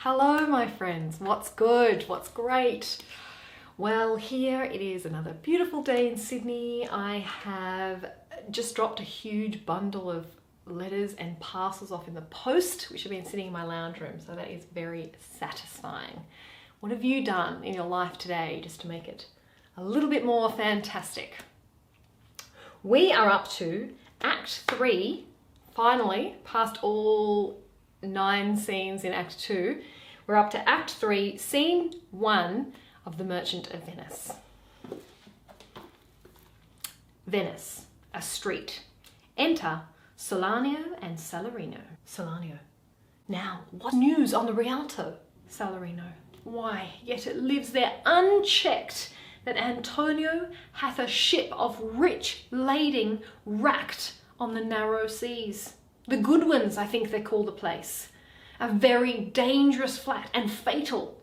Hello my friends, what's good? What's great? Well, here it is, another beautiful day in Sydney. I have just dropped a huge bundle of letters and parcels off in the post, which have been sitting in my lounge room, so that is very satisfying. What have you done in your life today just to make it a little bit more fantastic? We are up to Act 3, finally, past all 9 scenes in Act 2. We're up to Act 3, Scene 1 of The Merchant of Venice. Venice, a street. Enter Solanio and Salarino. Solanio. Now, what news on the Rialto? Salarino. Why, yet it lives there unchecked that Antonio hath a ship of rich lading wracked on the narrow seas. The Goodwins, I think they call the place. A very dangerous flat and fatal,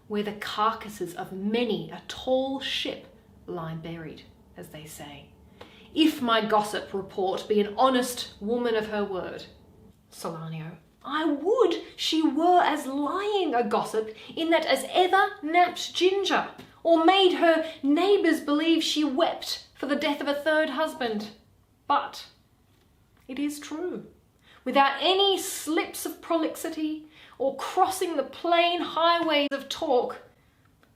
where the carcasses of many a tall ship lie buried, as they say. If my gossip report be an honest woman of her word. Solanio. I would she were as lying a gossip in that as ever napped ginger, or made her neighbours believe she wept for the death of a third husband. But it is true, without any slips of prolixity or crossing the plain highways of talk,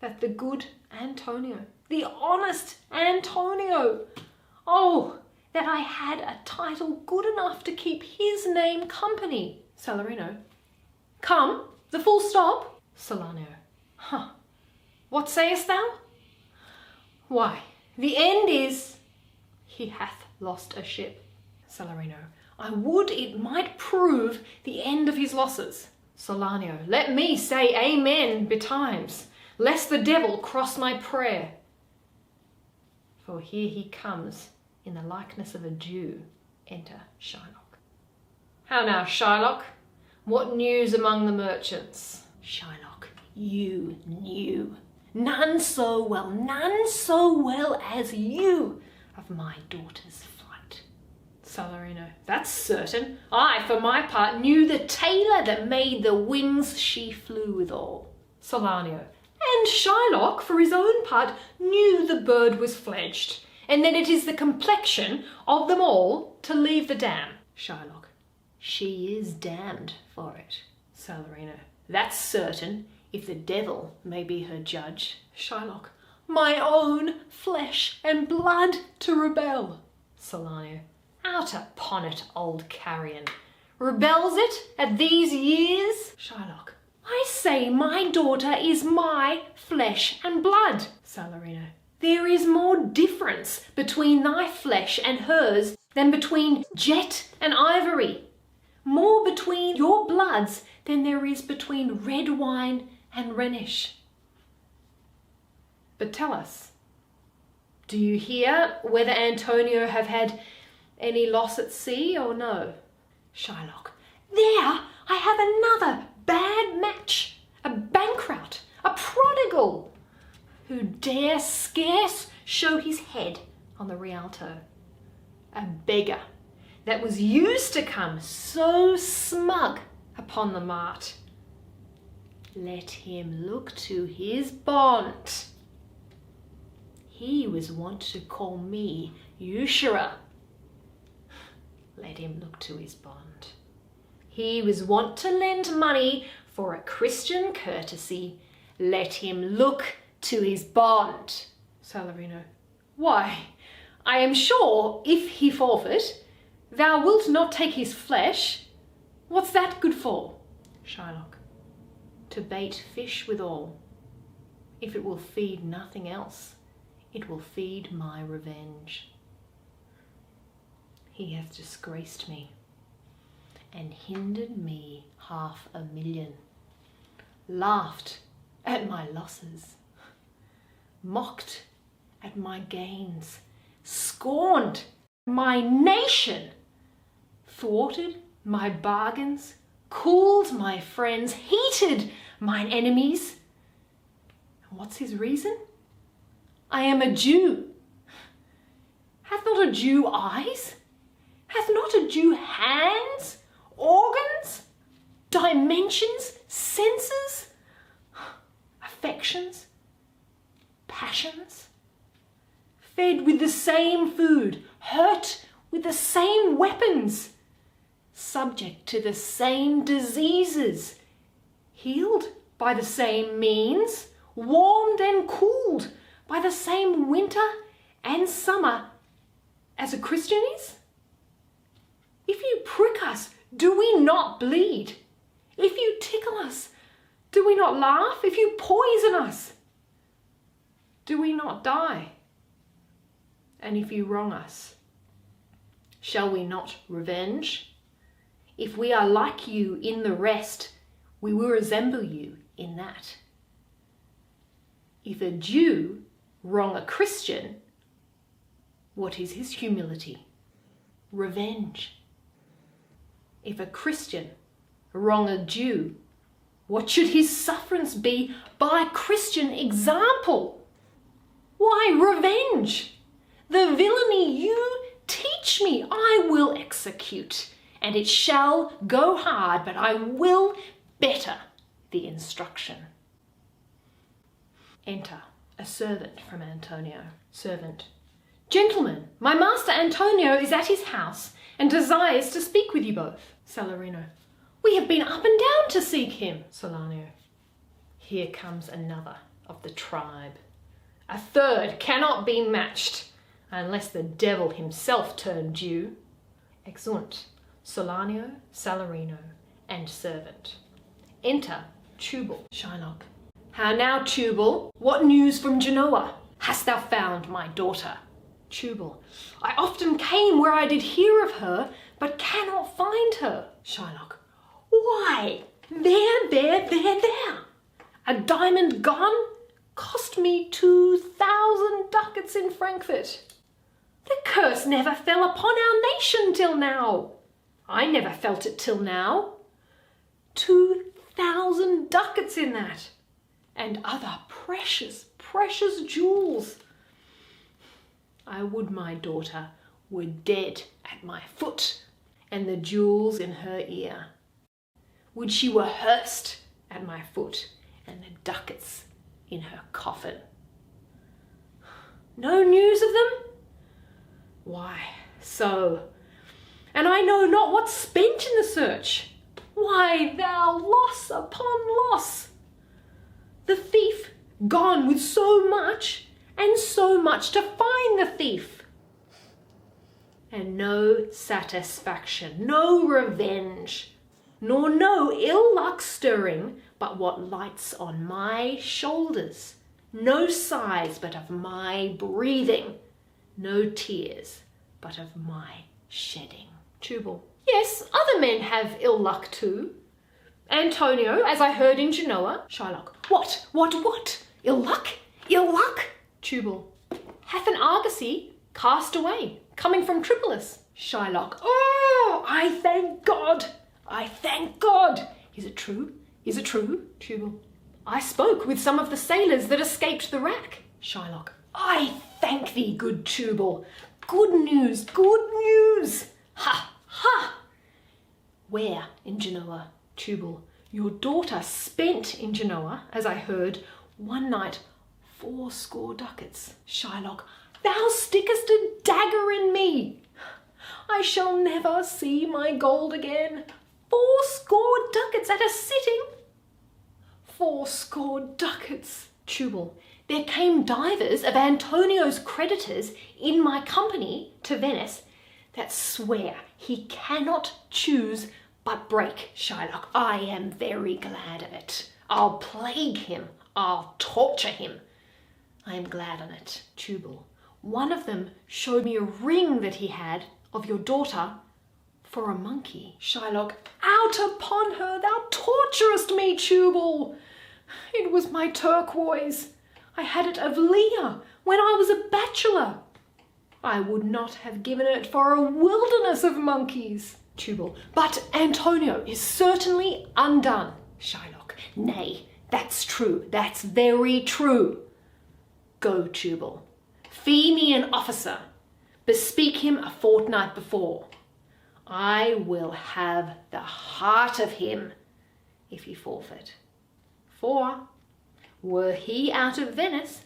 that the good Antonio, the honest Antonio, oh, that I had a title good enough to keep his name company. Salarino. Come, the full stop? Solanio. Huh. What sayest thou? Why, the end is, he hath lost a ship. Salarino. I would it might prove the end of his losses. Solanio. Let me say amen betimes, lest the devil cross my prayer. For here he comes in the likeness of a Jew. Enter Shylock. How now, Shylock? What news among the merchants? Shylock. You knew. None so well as you of my daughter's flight. Salarino. That's certain. I, for my part, knew the tailor that made the wings she flew withal. Solanio. And Shylock, for his own part, knew the bird was fledged, and that it is the complexion of them all to leave the dam. Shylock. She is damned for it. Salarino. That's certain, if the devil may be her judge. Shylock. My own flesh and blood to rebel. Solanio. Out upon it, old carrion. Rebels it at these years? Shylock. I say my daughter is my flesh and blood. Salarino. There is more difference between thy flesh and hers than between jet and ivory. More between your bloods than there is between red wine and Rhenish. But tell us, do you hear whether Antonio have had any loss at sea or no? Shylock. There I have another bad match, a bankrupt, a prodigal, who dare scarce show his head on the Rialto. A beggar that was used to come so smug upon the mart. Let him look to his bond. He was wont to call me usurer. Let him look to his bond. He was wont to lend money for a Christian courtesy. Let him look to his bond. Salarino. Why, I am sure if he forfeit, thou wilt not take his flesh. What's that good for? Shylock. To bait fish withal. If it will feed nothing else, it will feed my revenge. He hath disgraced me, and hindered me 500,000, laughed at my losses, mocked at my gains, scorned my nation, thwarted my bargains, cooled my friends, heated mine enemies. And what's his reason? I am a Jew. Hath not a Jew eyes? Hath not a Jew hands, organs, dimensions, senses, affections, passions, fed with the same food, hurt with the same weapons, subject to the same diseases, healed by the same means, warmed and cooled by the same winter and summer as a Christian is? If you prick us, do we not bleed? If you tickle us, do we not laugh? If you poison us, do we not die? And if you wrong us, shall we not revenge? If we are like you in the rest, we will resemble you in that. If a Jew wrong a Christian, what is his humility? Revenge. If a Christian wrong a Jew, what should his sufferance be by Christian example? Why revenge? The villainy you teach me I will execute, and it shall go hard, but I will better the instruction. Enter a servant from Antonio. Servant. Gentlemen, my master Antonio is at his house and desires to speak with you both. Salarino. We have been up and down to seek him. Solanio. Here comes another of the tribe. A third cannot be matched unless the devil himself turn Jew. Exeunt Solanio, Salarino, and servant. Enter Tubal. Shylock. How now, Tubal? What news from Genoa? Hast thou found my daughter? Tubal. I often came where I did hear of her, but cannot find her. Shylock. Why, there. A diamond gone cost me 2,000 ducats in Frankfurt. The curse never fell upon our nation till now. I never felt it till now. 2,000 ducats in that, and other precious jewels. I would my daughter were dead at my foot, and the jewels in her ear. Would she were hearsed at my foot, and the ducats in her coffin. No news of them? Why, so, and I know not what's spent in the search. Why, thou loss upon loss. The thief gone with so much, and so much to find the thief. And no satisfaction, no revenge, nor no ill luck stirring, but what lights on my shoulders. No sighs but of my breathing, no tears but of my shedding. Tubal. Yes, other men have ill luck too. Antonio, as I heard in Genoa. Shylock. What? Ill luck? Tubal. Hath an argosy cast away, coming from Tripolis. Shylock. Oh, I thank God. Is it true? Tubal. I spoke with some of the sailors that escaped the wreck. Shylock. I thank thee, good Tubal. Good news. Ha! Where in Genoa? Tubal. Your daughter spent in Genoa, as I heard, one night 80 ducats. Shylock. Thou stickest a dagger in me. I shall never see my gold again. 80 ducats at a sitting. 80 ducats. Tubal. There came divers of Antonio's creditors in my company to Venice that swear he cannot choose but break. Shylock. I am very glad of it. I'll plague him. I'll torture him. I am glad on it. Tubal. One of them showed me a ring that he had of your daughter for a monkey. Shylock. Out upon her, thou torturest me, Tubal. It was my turquoise. I had it of Leah when I was a bachelor. I would not have given it for a wilderness of monkeys. Tubal. But Antonio is certainly undone. Shylock. Nay, that's true. That's very true. Go, Tubal. Fee me an officer. Bespeak him a fortnight before. I will have the heart of him if you forfeit. For, were he out of Venice,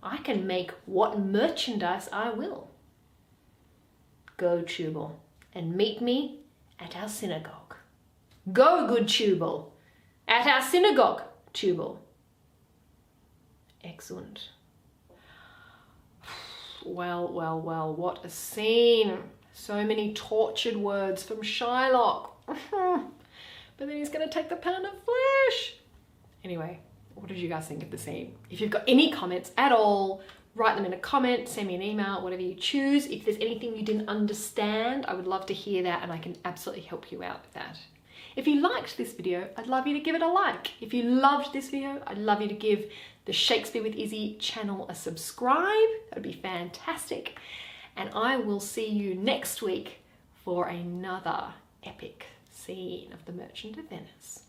I can make what merchandise I will. Go, Tubal, and meet me at our synagogue. Go, good Tubal, at our synagogue, Tubal. Excellent. Well, well, well, what a scene. So many tortured words from Shylock. But then he's going to take the pound of flesh. Anyway, what did you guys think of the scene? If you've got any comments at all, write them in a comment, send me an email, whatever you choose. If there's anything you didn't understand, I would love to hear that, and I can absolutely help you out with that. If you liked this video, I'd love you to give it a like. If you loved this video, I'd love you to give the Shakespeare with Izzy channel a subscribe. That'd be fantastic. And I will see you next week for another epic scene of The Merchant of Venice.